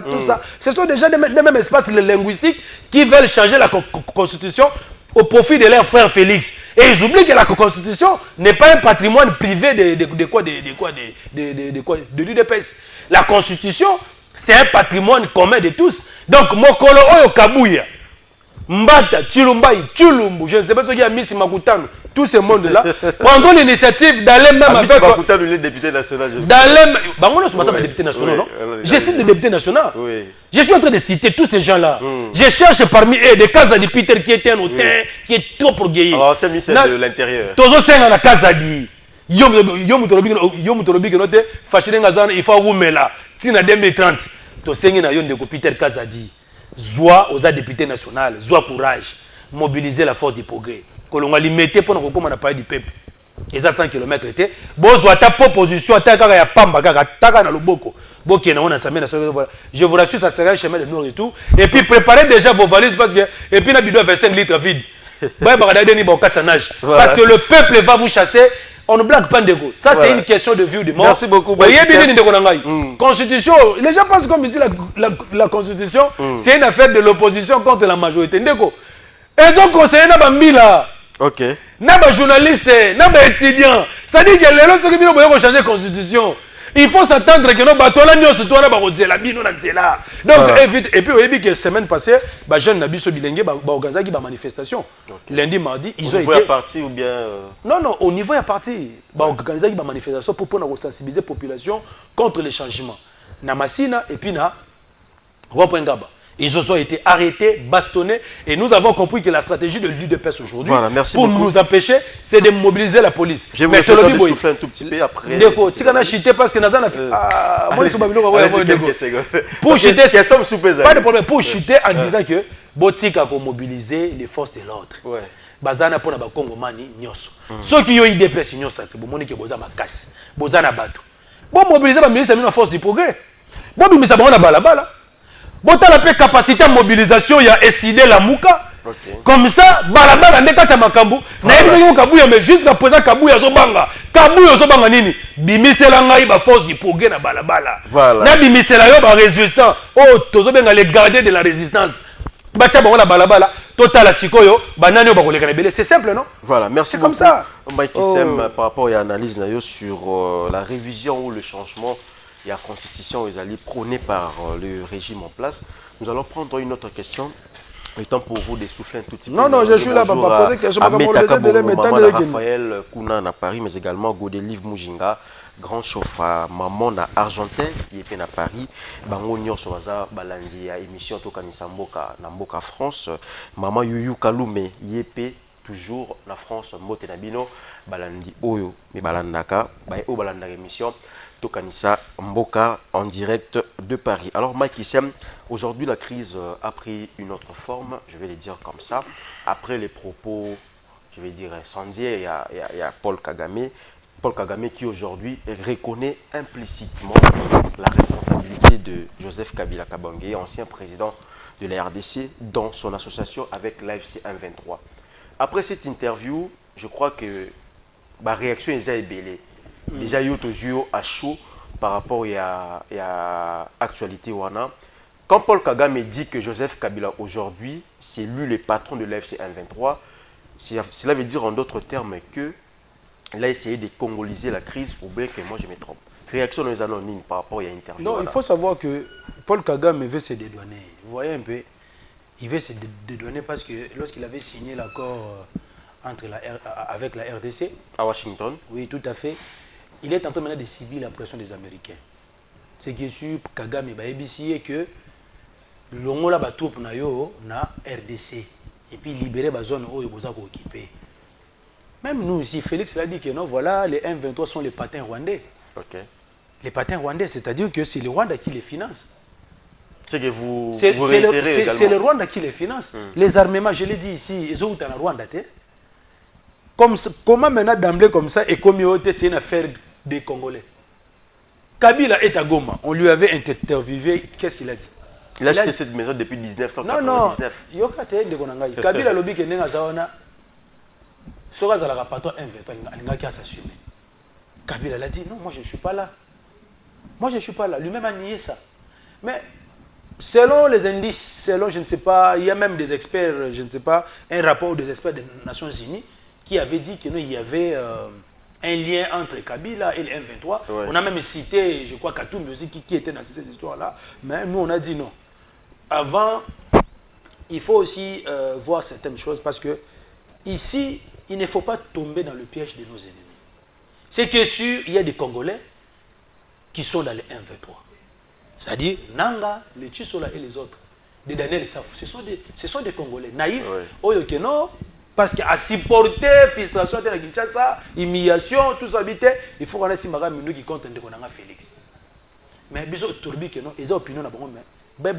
tout ça. Ce sont déjà des mêmes espaces linguistiques qui veulent changer la constitution au profit de leur frère Félix. Et ils oublient que la constitution n'est pas un patrimoine privé de l'UDPS. La constitution, c'est un patrimoine commun de tous. Donc, Mokolo Oyo Kabouya, Mbata, Chilumbaï, Chilumbu, je ne sais pas ce qu'il y a Miss Makutano, tout ce monde-là, prendront l'initiative d'aller même avec... Miss Makutano, il est député national. D'aller... Bah, moi, je ne suis pas député national, non? Je cite des députés nationaux. Je suis en train de citer tous ces gens-là. Je cherche parmi eux des cases de Peter qui est un hôtel, qui est trop pour gagner. Alors, c'est ministère de l'Intérieur. Tous ceux qui ont la case de... il faut oumela tina 2030 to sengi na yo ndeko Peter Kazadi zwa aux députés national zwa courage mobiliser la force du progrès kolonga limité pour kokoma na pays du peuple et ça 100 km était bozwa ta proposition ataka ya pamba kaka taka na loboko boki na on assemblée nationale. Je vous rassure, ça sera un chemin de non-retour et puis préparez déjà vos valises parce que et puis na bidon 25 litres vide parce que le peuple va vous chasser. On ne blague pas Ndeko. Ça, c'est une question de vie ou de mort. Merci beaucoup. Constitution, les gens pensent comme ici la Constitution, c'est une affaire de l'opposition contre la majorité. Ndeko. Ils ont conseillé Nabambila. Ok. Naba journaliste, Naba étudiant. Ça dit que les gens qui veulent changer la Constitution. Il faut s'attendre que nos bateaux là nous se tournent à la bino là. Donc et puis au que semaine passée, bah jeune Nabiso Bilenge ba organiser ba manifestation. Lundi mardi, ils ont été parti ou bien Non, au niveau est parti. Ba organiser ba manifestation pour sensibiliser la population contre les changements. Na Massina et puis na Roi-Point-Gaba. Ils ont été arrêtés, bastonnés, et nous avons compris que la stratégie de l'UDPS aujourd'hui, pour nous empêcher, c'est de mobiliser la police. Je vais vous souffler un tout petit peu après. Tu as chité parce que Nazan a fait. Pour chiter, pas de problème. Pour chiter en disant que Botika a mobilisé les forces de l'ordre. Bazana pour na Congomani nyoso. Ceux qui ont UDPS nyoso, que bomoni que boza makasi, bozana bato. Bon mobiliser la ministre de la force du progrès. Bon bimisa bana balabala. Bon, tu as la capacité de mobilisation, il y a Essidé la Mouka, Comme ça, balabala ndekata makambu, na yebiso kabuya mais jusqu'à présent kabuya zobanga. Kabuya zobanga nini? Bimisela ngai ba force du progrès na balabala. Na bimisela yo ba résistant. Oh, tozobenga les gardiens de la résistance. Bacha bango na balabala, total sikoyo, banani yo ba koleka rebelle, c'est simple non? Voilà, merci beaucoup. Comme ça. Mike Sem par rapport à l'analyse na yo sur la révision ou le changement et la constitution ils allaient prônée par le régime en place. Nous allons prendre une autre question. Le temps pour vous de souffler un tout petit peu. Non, je suis là pour poser question. Raphaël Kouna à Paris, mais également Godelive Mujinga, Grand Chauffard, Maman à Argentin, qui est à Paris, Bango Nyorso Waza, Balandi à émission Tokanisa Mboka, Namboka France, Maman Yuyu Kalume, Yépé, toujours la France, Mote Nabino, Balandi Oyo, mais Balandaka, Bayo Balanda émission. Tokanisa Mboka en direct de Paris. Alors Mike Issem, aujourd'hui la crise a pris une autre forme, je vais le dire comme ça. Après les propos, je vais dire incendiaires, il y a Paul Kagame qui aujourd'hui reconnaît implicitement la responsabilité de Joseph Kabila Kabange, ancien président de la RDC, dans son association avec l'AFC 123. Après cette interview, je crois que ma réaction est ébélée. Déjà, il y a à chaud par rapport à l'actualité. Quand Paul Kagame dit que Joseph Kabila aujourd'hui, c'est lui le patron de l'AFC 123, cela veut dire en d'autres termes qu'il a essayé de congoliser la crise pour bien que moi je me trompe. Réaction des anonymes par rapport à l'interview. Non, il faut savoir que Paul Kagame veut se dédouaner. Vous voyez un peu, il veut se dédouaner parce que lorsqu'il avait signé l'accord avec la RDC, à Washington. Oui, tout à fait. Il est en train maintenant de subir la pression des Américains. Ce qui est sûr, Kagame et ABC est que l'ongola ba troupe na yo na RDC et puis libérer la zone où il faut occuper. Même nous ici, Félix l'a dit que non, voilà, les M23 sont les patins rwandais. Ok. Les patins rwandais, c'est-à-dire que c'est le Rwanda qui les finance. C'est que vous c'est le Rwanda qui les finance. Les armements, je l'ai dit ici, ils ont en Rwanda. Comment maintenant d'emblée comme ça et comme c'est une affaire des Congolais. Kabila est à Goma. On lui avait interviewé. Qu'est-ce qu'il a dit? Il a acheté cette maison depuis 1999. Non, Kabila lobby que nenga zaona. Sora zalaka patron M23 alinga ki s'assumer. Kabila l'a dit non, moi je ne suis pas là. Moi je ne suis pas là. Lui-même a nié ça. Mais selon les indices, selon je ne sais pas, il y a même des experts, je ne sais pas, un rapport des experts des Nations Unies qui avait dit qu'il y avait un lien entre Kabila et le M23. Ouais. On a même cité, je crois, Katoum aussi qui était dans cette histoire-là. Mais nous, on a dit non. Avant, il faut aussi voir certaines choses parce que ici, il ne faut pas tomber dans le piège de nos ennemis. C'est que sûr, il y a des Congolais qui sont dans le M23. C'est-à-dire Nanga, le Chisola et les autres. De Daniel Safou. Ce sont des Congolais naïfs. Ouais. Non, parce qu'à supporter frustration de la Kinshasa, humiliation, tout ça, il faut qu'on ait Simara Minou qui compte de Félix. Mais bisous Tourbi que non, ils ont opinion d'abord mais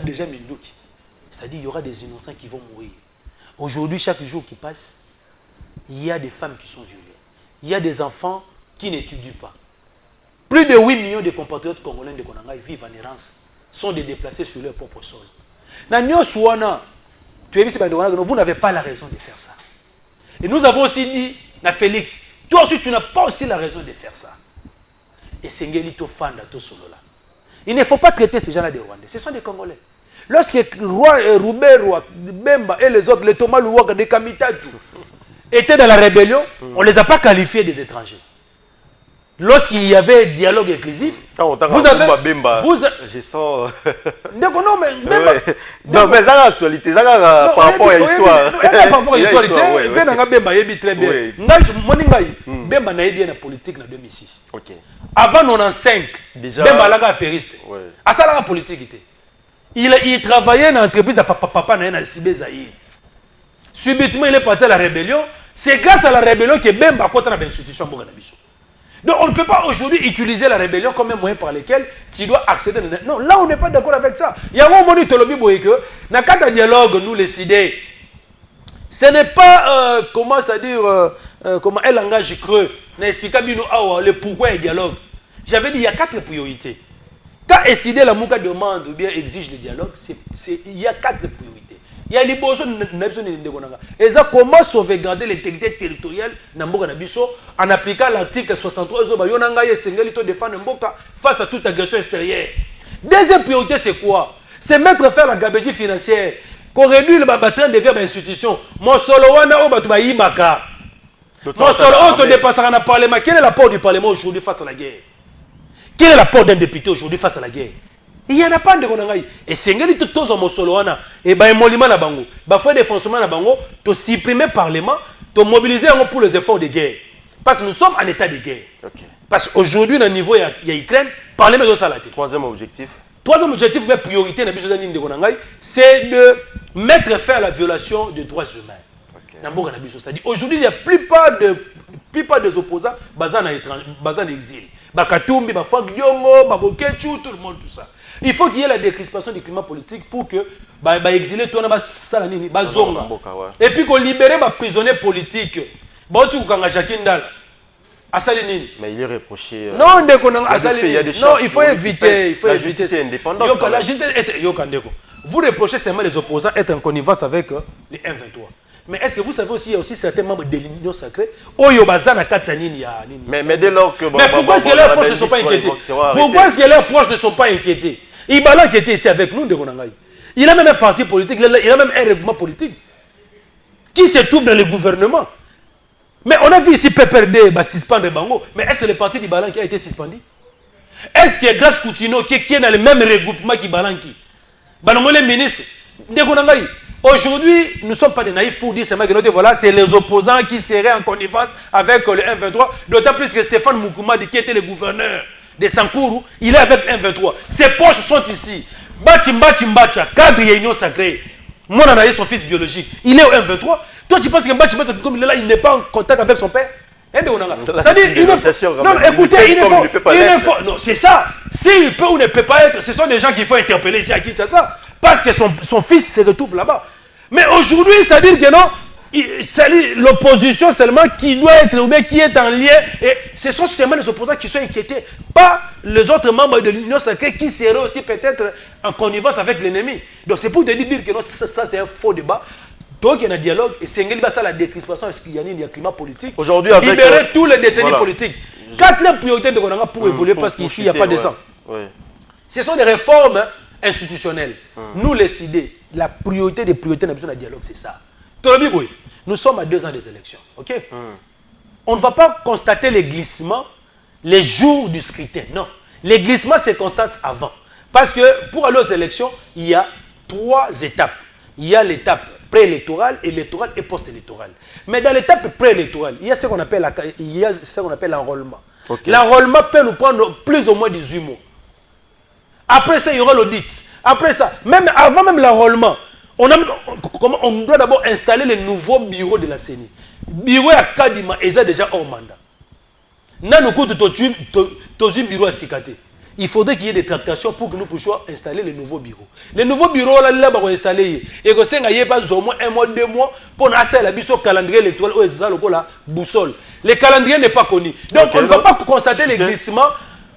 déjà Mindouki. C'est-à-dire il y aura des innocents qui vont mourir. Aujourd'hui, chaque jour qui passe, il y a des femmes qui sont violées. Il y a des enfants qui n'étudient pas. Plus de 8 millions de compatriotes congolais de Konanga vivent en errance, sont des déplacés sur leur propre sol. Vous n'avez pas la raison de faire ça. Et nous avons aussi dit, na Félix, toi aussi tu n'as pas aussi la raison de faire ça. Et Sengelito Fanda, tout solo là. Il ne faut pas traiter ces gens-là des Rwandais. Ce sont des Congolais. Lorsque Roubert, Bemba et les autres, les Thomas Louaka, les Kamitatu, étaient dans la rébellion, on ne les a pas qualifiés des étrangers. Lorsqu'il y avait dialogue inclusif, vous avez... Je sens... Non, mais ça l'actualité, ça par rapport à l'histoire. Par rapport à l'histoire, Bemba est très bien. Bemba n'a bien la politique en 2006. Avant 95, Bemba a affairiste. À ça, la politique était. Il travaillait dans l'entreprise à papa dans Sibé Zaïre. Subitement, il est parti à la rébellion. C'est grâce à la rébellion que Bemba a côté dans l'institution Boganabiso. Donc on ne peut pas aujourd'hui utiliser la rébellion comme un moyen par lequel tu dois accéder. Non, là on n'est pas d'accord avec ça. Il y a un moment où tu que dans le dialogue, nous les idées, ce n'est pas comment, c'est-à-dire comment un langage creux. N'explique pas le pourquoi un dialogue. J'avais dit il y a 4 priorités. Quand SID la Mouka demande ou bien exige le dialogue, il y a 4 priorités. Il y a liboso n'abso ni ndekonanga. Et ça comment sauvegarder l'intégrité territoriale na mboka na biso en appliquant l'article 63 zo ba yonanga ye sengeli to défendre mboka face à toute agression extérieure. Deuxième priorité c'est quoi? C'est mettre faire la gabegie financière. Qu'on réduit le train de faire institution. Mon solo wana o batu ba yibaka. Mon solo on te dépassera dans le Parlement. Quel est l'apport du Parlement aujourd'hui face à la guerre? Quel est l'apport d'un député aujourd'hui face à la guerre? Il n'y en a pas de konangai. Et sengeli tout tous mon solo wana et ba emolima na bango. Ba faire des fonctionnements na bango, to supprimer le Parlement, to mobiliser pour les efforts de guerre. Parce que nous sommes en état de guerre. Okay. Parce qu'aujourd'hui, dans le niveau, il y a Ukraine, Parlement de Salaté. Troisième objectif. Troisième objectif, mais priorité, c'est de mettre fin à la violation des droits humains. Okay. C'est-à-dire, aujourd'hui, il y a plupart des opposants basés en exil. Bakatumbi, Bafak Diongo, Babokechu, tout le monde, tout ça. Il faut qu'il y ait la décrispation du climat politique pour que exilés, tout le monde, et puis qu'on libère les prisonniers politiques. Mais il est reproché. Non, il faut éviter. La justice est indépendante. Vous reprochez seulement les opposants être en connivence avec les 1-23. Mais est-ce que vous savez aussi, il y a aussi certains membres de l'Union sacrée? Mais dès lors que. Mais pourquoi est-ce que leurs proches ne sont pas inquiétés? Pourquoi est-ce que leurs proches ne sont pas inquiétés? Il va inquiéter ici avec nous, il a même un parti politique, il a même un règlement politique qui se trouve dans le gouvernement. Mais on a vu ici PPRD suspendre Bango. Mais est-ce que le parti du Balan qui a été suspendu? Est-ce que Grace Coutinho qui est dans le même regroupement qui Balan qui Balango les ministres? Aujourd'hui, nous ne sommes pas des naïfs pour dire que voilà, c'est les opposants qui seraient en connivence avec le 1-23. D'autant plus que Stéphane Moukoumadi, qui était le gouverneur de Sankourou, il est avec le 1-23. Ses poches sont ici. Bachimbacha, cadre de l'Union sacrée. Mon analyse, son fils biologique, il est au 1-23. Toi, tu penses que comme il est là, il n'est pas en contact avec son père? Non, écoutez, il faut. Non, c'est ça. S'il peut ou ne peut pas être, ce sont des gens qu'il faut interpeller ici à Kinshasa. Parce que son fils se retrouve là-bas. Mais aujourd'hui, c'est-à-dire que non, c'est l'opposition seulement qui doit être, ou bien qui est en lien. Et ce sont seulement les opposants qui sont inquiétés, pas les autres membres de l'Union sacrée qui seraient aussi peut-être en connivence avec l'ennemi. Donc c'est pour te dire que non, ça c'est un faux débat. Donc il y a un dialogue et c'est la décrispation, est-ce qu'il y a un climat politique? Aujourd'hui, avec libérer tous les détenus politiques. Quatrième priorité de Konanga pour évoluer parce qu'ici il n'y a pas de sang. Ce sont des réformes institutionnelles. Nous les CID, la priorité des priorités dans le dialogue, c'est ça. Nous sommes à 2 ans des élections. Ok? On ne va pas constater les glissements les jours du scrutin. Non. Les glissements se constatent avant. Parce que pour aller aux élections, il y a 3 étapes. Il y a l'étape préélectorale, électorale et post-électorale. Mais dans l'étape préélectorale, il y a ce qu'on appelle l'enrôlement. Okay. L'enrôlement peut nous prendre plus ou moins 18 mois. Après ça, il y aura l'audit. Après ça, même avant même l'enrôlement, on doit d'abord installer les nouveaux bureaux de la CENI. Bureau à Kadima, ils sont déjà hors mandat. Bureau à Sikate. Il faudrait qu'il y ait des tractations pour que nous puissions installer les nouveaux bureaux. Les nouveaux bureaux, là, on va installer. Et que ça, il y a pas au moins 1 mois, 2 mois pour lancer la calendrier électoral ou la boussole. Le calendrier n'est pas connu. Donc, on ne va pas constater les glissements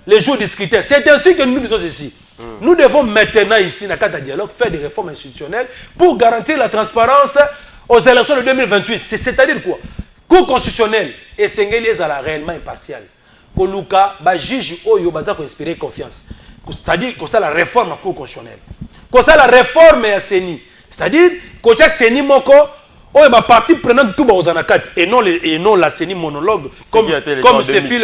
les jours du scrutin. C'est ainsi que nous disons ceci. Nous devons maintenant, ici, dans le cadre de dialogue, faire des réformes institutionnelles pour garantir la transparence aux élections de 2028. C'est-à-dire quoi? Cour constitutionnelle et Sengeli est réellement impartial. Koluka, juge Oyo, baza ko inspirer confiance. C'est-à-dire que c'est la réforme à Cour constitutionnelle. Que c'est la réforme à Seni. C'est-à-dire que c'est Seni Moko, Oyo ba partie prenante tout aux anakat et non la Seni monologue comme ce fil.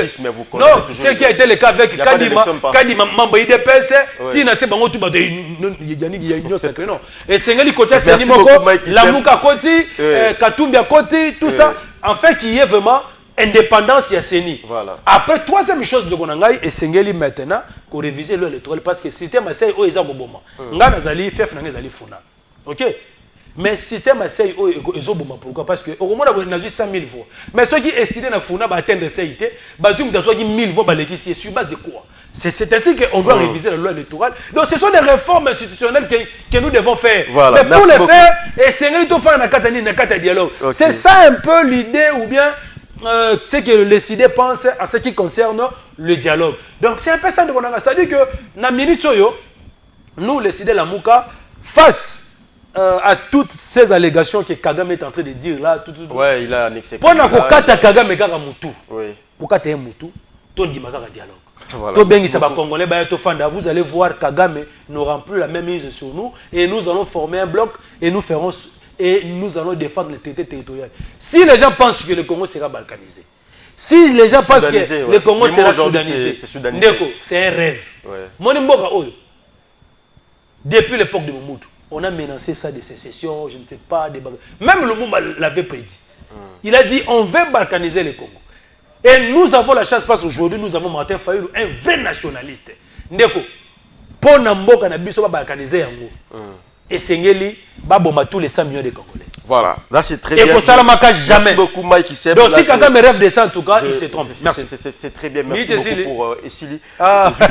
Non, ce qui a été le cas avec Kadima membre IDPS, Tina se bango tout ba de Union sacrée non. Et Sengeli Kocha Seni Moko, Lamuka Koti, Katumbi Koti, tout ça en fait qu'il y ait vraiment indépendance Yasseni. Voilà. Après, troisième chose de Gonangai et Sengeli maintenant, qu'on révise l'électoral parce que le système Assay o eza boboma. Nga nazali fef na nazali funa. OK? Mais le système Assay o eza boboma pourquoi? Parce que au moment où on a 100 000 voix. Mais ceux qui estiment na funa ba atteindre CIT, bazum d'azo 1000 voix baleki sur base de quoi? C'est ainsi qu'on doit réviser la loi électorale. Donc ce sont des réformes institutionnelles que nous devons faire. Voilà. Mais pour les faire, et Sengeli to faire na kata dialogue. Okay. C'est ça un peu l'idée ou bien ce que les CID pensent en ce qui concerne le dialogue. Donc c'est un peu ça de Konanga. C'est-à-dire que, dans minute, nous, les CID Lamouka, face à toutes ces allégations que Kagame est en train de dire là, ouais, il a annexé. Pour que Kagame kaka mutu. Oui. Pour que tu mutu, tu dis makaka dialogue. Voilà. Congolais, vous allez voir Kagame n'aura plus la même mise sur nous et nous allons former un bloc et nous allons défendre le traité territorial. Si les gens pensent que le Congo sera balkanisé, si les gens pensent que le Congo sera soudanisé, c'est un rêve. Ouais. Depuis l'époque de Mobutu, on a menacé ça de sécession, je ne sais pas, même Lumumba l'avait prédit. Il a dit on veut balkaniser le Congo. Et nous avons la chance parce qu'aujourd'hui nous avons Martin Fayulu, un vrai nationaliste. Ndeko, pour Namboka na biso ba balkaniser yango. Et Sengeli ba bomba tous les 100 millions de Congolais. Voilà, là c'est très bien. Et pour ça, jamais. Merci beaucoup, Mike Issem. Donc, si Kagame rêve de ça, en tout cas, il se trompe. Merci. C'est très bien. Merci beaucoup pour Essili. Merci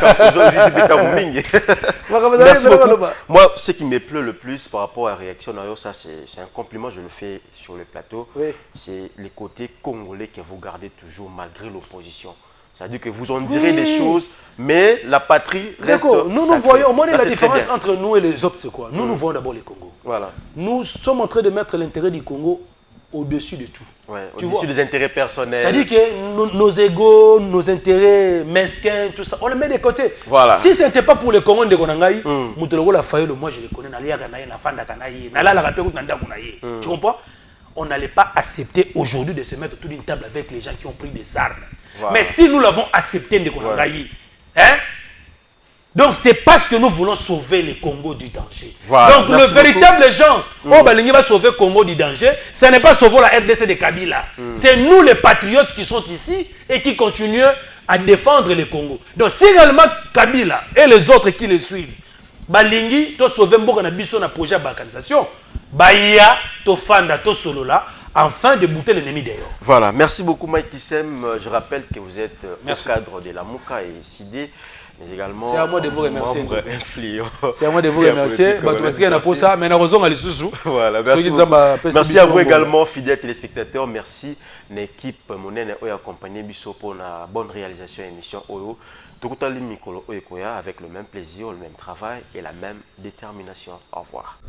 beaucoup. Moi, ce qui me plaît le plus par rapport à la réaction, ça c'est un compliment, je le fais sur le plateau. Oui. C'est les côtés congolais que vous gardez toujours malgré l'opposition. C'est-à-dire que vous en direz des choses, mais la patrie reste. Nous voyons, moi, la différence entre nous et les autres, c'est quoi? Nous voyons d'abord les Congo. Voilà. Nous sommes en train de mettre l'intérêt du Congo au-dessus de tout. Ouais, au-dessus des intérêts personnels. C'est-à-dire que nos égos, nos intérêts mesquins, tout ça, on les met de côté. Voilà. Si ce n'était pas pour les Congolais de Konangaï, moi je les connais, tu comprends? On n'allait pas accepter aujourd'hui de se mettre autour d'une table avec les gens qui ont pris des armes. Voilà. Mais si nous l'avons accepté de Konangaï, hein? Donc c'est parce que nous voulons sauver le Congo du danger. Voilà. Donc le véritable gens, Balingi va sauver le Congo du danger, ce n'est pas sauver la RDC de Kabila. C'est nous les patriotes qui sont ici et qui continuent à défendre le Congo. Donc si réellement Kabila et les autres qui le suivent, Balingi, to sauver Mboka na biso na projet de balkanisation, Baya, to Fanda, to Solola, afin de bouter l'ennemi d'ailleurs. Voilà, merci beaucoup Mike Issem. Je rappelle que vous êtes au cadre de la Mouka et SIDé. Mais également, c'est à moi de vous remercier. C'est à moi de vous remercier. Voilà, merci à vous également, fidèles téléspectateurs. Merci l'équipe monnaie qui a accompagné Bisso pour la bonne réalisation de l'émission Oyo. Tout avec le même plaisir, le même travail et la même détermination. Au revoir.